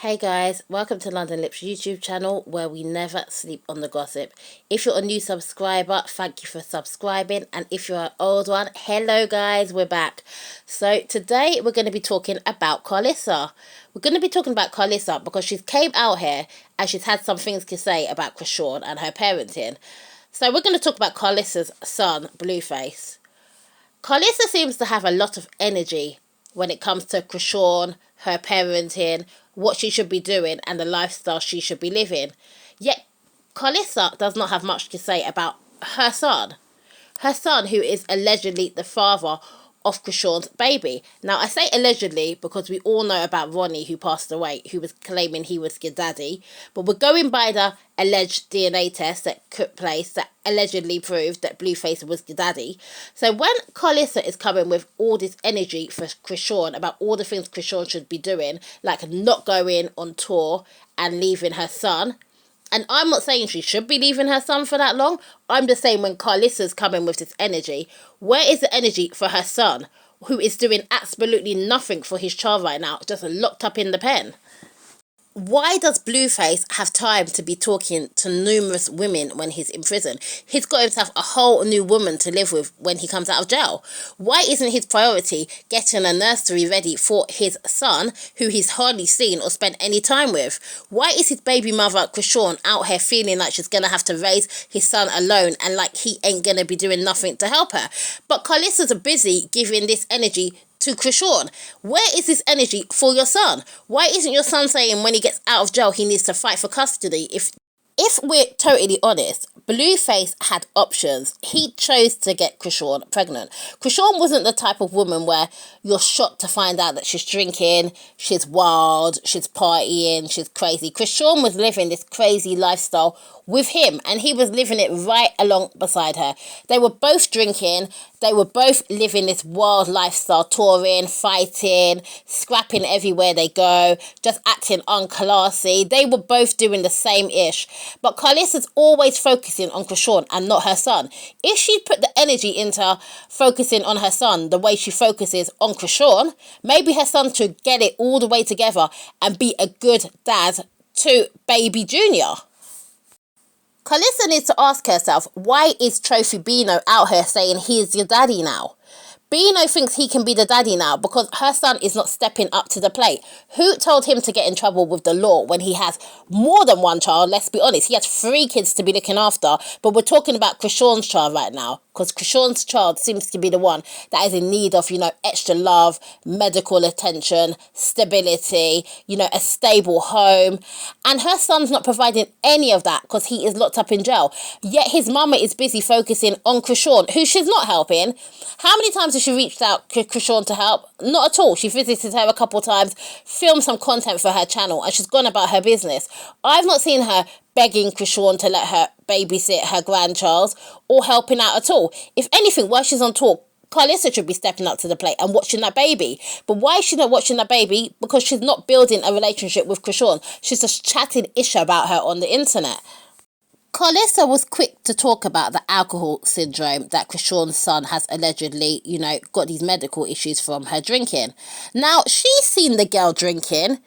Hey guys, welcome to London Lips YouTube channel where we never sleep on the gossip. If you're a new subscriber, thank you for subscribing, and if you're an old one, hello guys, we're back. So today we're going to be talking about Carlissa. We're going to be talking about Carlissa because she's came out here and she's had some things to say about Chrisean and her parenting. So we're going to talk about Carlissa's son, Blueface. Carlissa seems to have a lot of energy when it comes to Chrisean, her parenting, what she should be doing, and the lifestyle she should be living. Yet, Carlissa does not have much to say about her son. Her son, who is allegedly the father of Chrisean's baby. Now, I say allegedly because we all know about Ronnie, who passed away, who was claiming he was your daddy. But we're going by the alleged DNA test that took place that allegedly proved that Blueface was your daddy. So when Carlissa is coming with all this energy for Chrisean about all the things Chrisean should be doing, like not going on tour and leaving her son, and I'm not saying she should be leaving her son for that long. I'm just saying when Carlissa's coming with this energy, where is the energy for her son, who is doing absolutely nothing for his child right now, just locked up in the pen? Why does Blueface have time to be talking to numerous women when he's in prison? He's got himself a whole new woman to live with when he comes out of jail. Why isn't his priority getting a nursery ready for his son, who he's hardly seen or spent any time with? Why is his baby mother, Chrisean, out here feeling like she's going to have to raise his son alone and like he ain't going to be doing nothing to help her? But Carlissa's busy giving this energy to Chrisean. Where is this energy for your son? Why isn't your son saying when he gets out of jail he needs to fight for custody? If we're totally honest, Blueface had options. He chose to get Chrisean pregnant. Chrisean wasn't the type of woman where you're shocked to find out that she's drinking, she's wild, she's partying, she's crazy. Chrisean was living this crazy lifestyle with him, and he was living it right along beside her. They were both drinking, they were both living this wild lifestyle, touring, fighting, scrapping everywhere they go, just acting unclassy. They were both doing the same ish. But Carlissa's always focusing on Chrisean and not her son. If she'd put the energy into focusing on her son the way she focuses on Chrisean, maybe her son could get it all the way together and be a good dad to baby Junior. Carlissa needs to ask herself, why is Trophy Bino out here saying he's your daddy now? Bino thinks he can be the daddy now because her son is not stepping up to the plate. Who told him to get in trouble with the law when he has more than one child? Let's be honest, he has 3 kids to be looking after, but we're talking about Chrisean's child right now because Chrisean's child seems to be the one that is in need of, extra love, medical attention, stability, a stable home. And her son's not providing any of that because he is locked up in jail. Yet his mama is busy focusing on Chrisean, who she's not helping. How many times has she reached out to Chrisean to help? Not at all. She visited her a couple times, filmed some content for her channel, and she's gone about her business. I've not seen her begging Chrisean to let her babysit her grandchild or helping out at all. If anything, while she's on tour, Carlissa should be stepping up to the plate and watching that baby. But why is she not watching that baby? Because she's not building a relationship with Chrisean. She's just chatting ish about her on the internet. Carlissa was quick to talk about the alcohol syndrome that Chrisean's son has allegedly, got these medical issues from her drinking. Now, she's seen the girl drinking.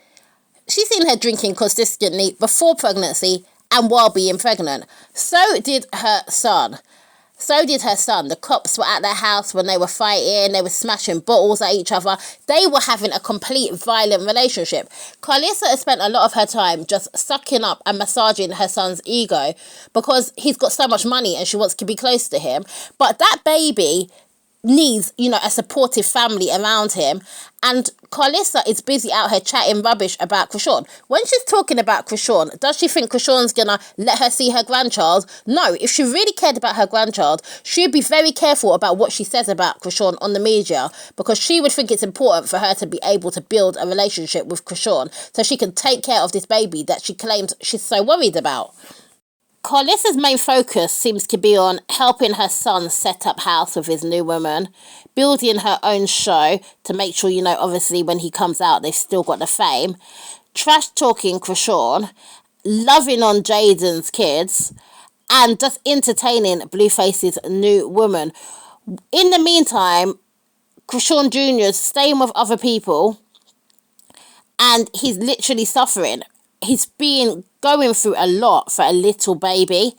She's seen her drinking consistently before pregnancy and while being pregnant. So did her son. The cops were at their house when they were fighting. They were smashing bottles at each other. They were having a complete violent relationship. Carlissa has spent a lot of her time just sucking up and massaging her son's ego because he's got so much money and she wants to be close to him. But that baby needs, a supportive family around him. And Carlissa is busy out here chatting rubbish about Chrisean. When she's talking about Chrisean, does she think Chrisean's gonna let her see her grandchild? No, if she really cared about her grandchild, she'd be very careful about what she says about Chrisean on the media, because she would think it's important for her to be able to build a relationship with Chrisean so she can take care of this baby that she claims she's so worried about. Carlissa's main focus seems to be on helping her son set up house with his new woman, building her own show to make sure, obviously when he comes out, they've still got the fame, trash talking Chrisean, loving on Jaden's kids, and just entertaining Blueface's new woman. In the meantime, Chrisean Jr.'s staying with other people and he's literally suffering. He's going through a lot for a little baby,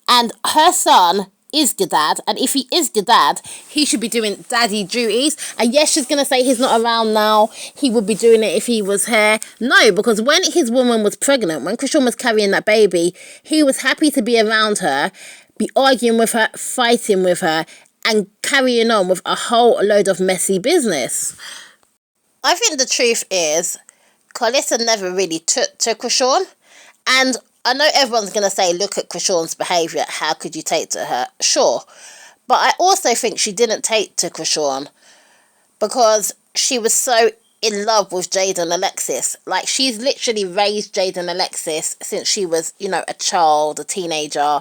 and her son is the dad, and if he is the dad, he should be doing daddy duties. And yes, she's gonna say he's not around now, he would be doing it if he was here. No, because when his woman was pregnant, when Chrisean was carrying that baby, he was happy to be around her, be arguing with her, fighting with her, and carrying on with a whole load of messy business. I think the truth is, Carlissa never really took to Chrisean, and I know everyone's going to say, look at Chrisean's behaviour, how could you take to her? Sure. But I also think she didn't take to Chrisean because she was so in love with Jade and Alexis. Like, she's literally raised Jade and Alexis since she was, a child, a teenager.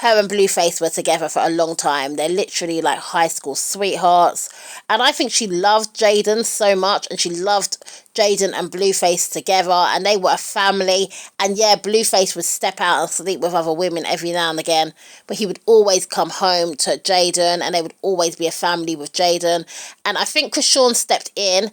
Her and Blueface were together for a long time. They're literally like high school sweethearts. And I think she loved Jaden so much, and she loved Jaden and Blueface together, and they were a family. And yeah, Blueface would step out and sleep with other women every now and again, but he would always come home to Jaden, and they would always be a family with Jaden. And I think Chrisean stepped in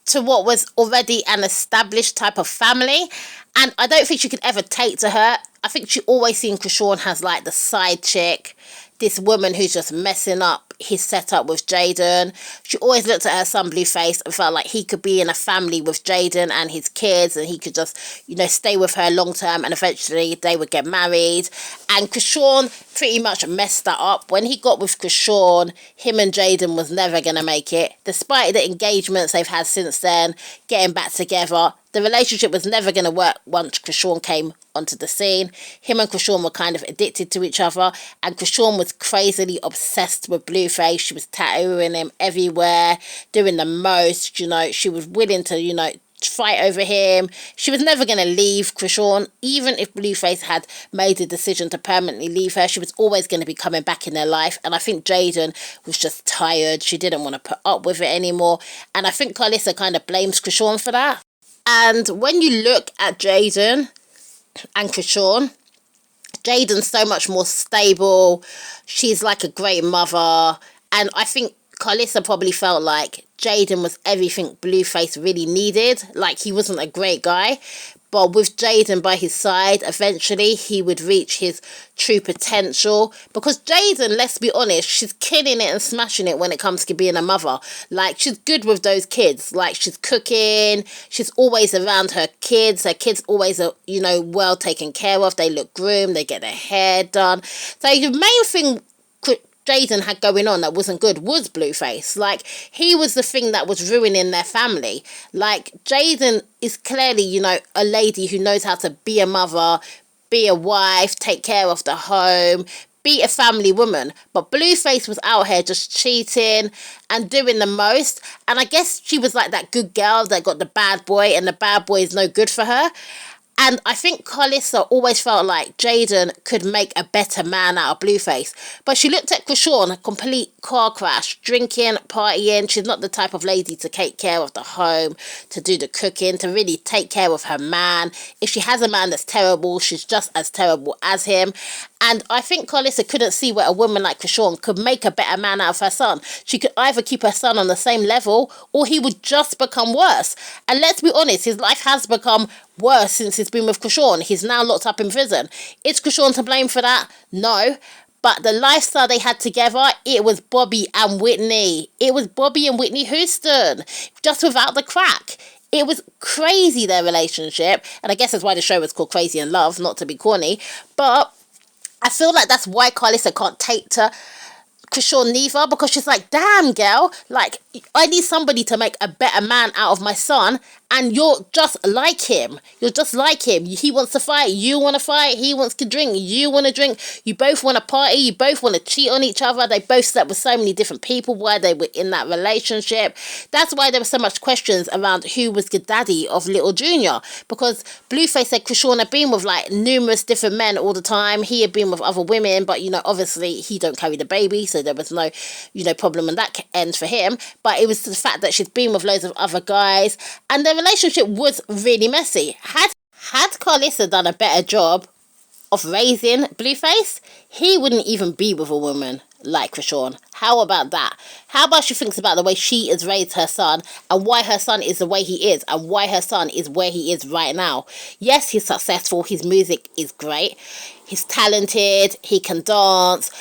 to what was already an established type of family, and I don't think she could ever take to her. I think she always seen Chrisean as like the side chick, this woman who's just messing up his setup with Jaden. She always looked at her son Blueface and felt like he could be in a family with Jaden and his kids, and he could just, stay with her long term, and eventually they would get married. And Chrisean pretty much messed that up. When he got with Chrisean, him and Jaden was never going to make it. Despite the engagements they've had since then, getting back together, the relationship was never going to work once Chrisean came onto the scene. Him and Chrisean were kind of addicted to each other, and Chrisean was crazily obsessed with Blueface. She was tattooing him everywhere, doing the most, she was willing to, fight over him. She was never going to leave Chrisean. Even if Blueface had made a decision to permanently leave her, she was always going to be coming back in their life. And I think Jaden was just tired. She didn't want to put up with it anymore. And I think Carlissa kind of blames Chrisean for that. And when you look at Jaden and Chrisean, Jaden's so much more stable. She's like a great mother. And I think Carlissa probably felt like Jaden was everything Blueface really needed. Like, he wasn't a great guy, but with Jaden by his side, eventually he would reach his true potential. Because Jaden, let's be honest, she's killing it and smashing it when it comes to being a mother. Like, she's good with those kids. Like, she's cooking, she's always around her kids. Her kids always are, well taken care of. They look groomed, they get their hair done. So the main thing Jaden had going on that wasn't good was Blueface. Like, he was the thing that was ruining their family. Like, Jaden is clearly, a lady who knows how to be a mother, be a wife, take care of the home, be a family woman. But Blueface was out here just cheating and doing the most. And I guess she was like that good girl that got the bad boy, and the bad boy is no good for her. And I think Carlissa always felt like Jaden could make a better man out of Blueface. But she looked at Chrisean, a complete car crash, drinking, partying. She's not the type of lady to take care of the home, to do the cooking, to really take care of her man. If she has a man that's terrible, she's just as terrible as him. And I think Carlissa couldn't see where a woman like Chrisean could make a better man out of her son. She could either keep her son on the same level, or he would just become worse. And let's be honest, his life has become worse since he's been with Chrisean. He's now locked up in prison. Is Chrisean to blame for that? No. But the lifestyle they had together, it was Bobby and Whitney. It was Bobby and Whitney Houston, just without the crack. It was crazy, their relationship. And I guess that's why the show was called Chrisean'S, not to be corny. But I feel like that's why Carlissa can't take to Chrisean neither, because she's like, damn, girl, like, I need somebody to make a better man out of my son, and you're just like him. You're just like him. He wants to fight, you want to fight. He wants to drink, you want to drink. You both want to party, you both want to cheat on each other. They both slept with so many different people while they were in that relationship. That's why there were so much questions around who was the daddy of Little Junior, because Blueface said Chrisean had been with like numerous different men all the time. He had been with other women, but obviously he don't carry the baby, so there was no problem on that end for him. But it was the fact that she's been with loads of other guys, and their relationship was really messy. Had Carlissa done a better job of raising Blueface, he wouldn't even be with a woman. like Chrisean. How about that? How about she thinks about the way she has raised her son and why her son is the way he is and why her son is where he is right now. Yes, he's successful. His music is great. He's talented. He can dance.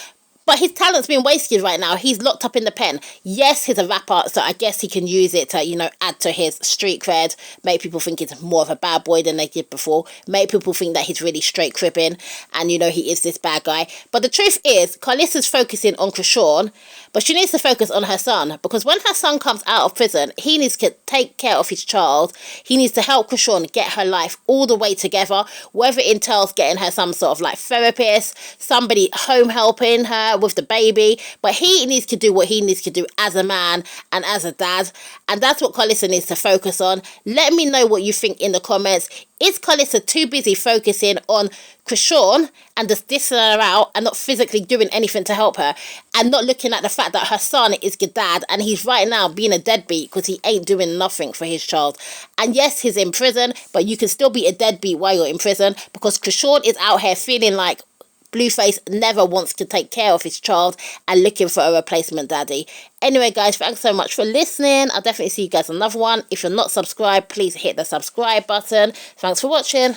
But his talent's being wasted right now. He's locked up in the pen. Yes, he's a rapper, so I guess he can use it to, you know, add to his street cred. Make people think he's more of a bad boy than they did before. Make people think that he's really straight cribbing and, you know, he is this bad guy. But the truth is, Carlissa's focusing on Chrisean, but she needs to focus on her son. Because when her son comes out of prison, he needs to take care of his child. He needs to help Chrisean get her life all the way together, whether it entails getting her some sort of like therapist, somebody home helping her with the baby, but he needs to do what he needs to do as a man and as a dad, and that's what Carlissa needs to focus on. Let me know what you think in the comments. Is Carlissa too busy focusing on Chrisean and just dissing her out and not physically doing anything to help her, and not looking at the fact that her son is good dad and he's right now being a deadbeat because he ain't doing nothing for his child? And yes, he's in prison, but you can still be a deadbeat while you're in prison, because Chrisean is out here feeling like Blueface never wants to take care of his child and looking for a replacement daddy. Anyway, guys, thanks so much for listening. I'll definitely see you guys on another one. If you're not subscribed, please hit the subscribe button. Thanks for watching.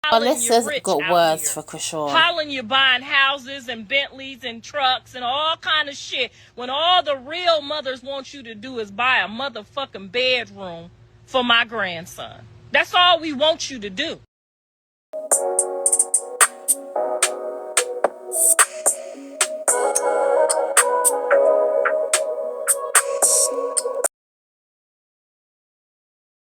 Alyssa's got words for Chrisean. Hollering you buying houses and Bentleys and trucks and all kind of shit, when all the real mothers want you to do is buy a motherfucking bedroom for my grandson. That's all we want you to do.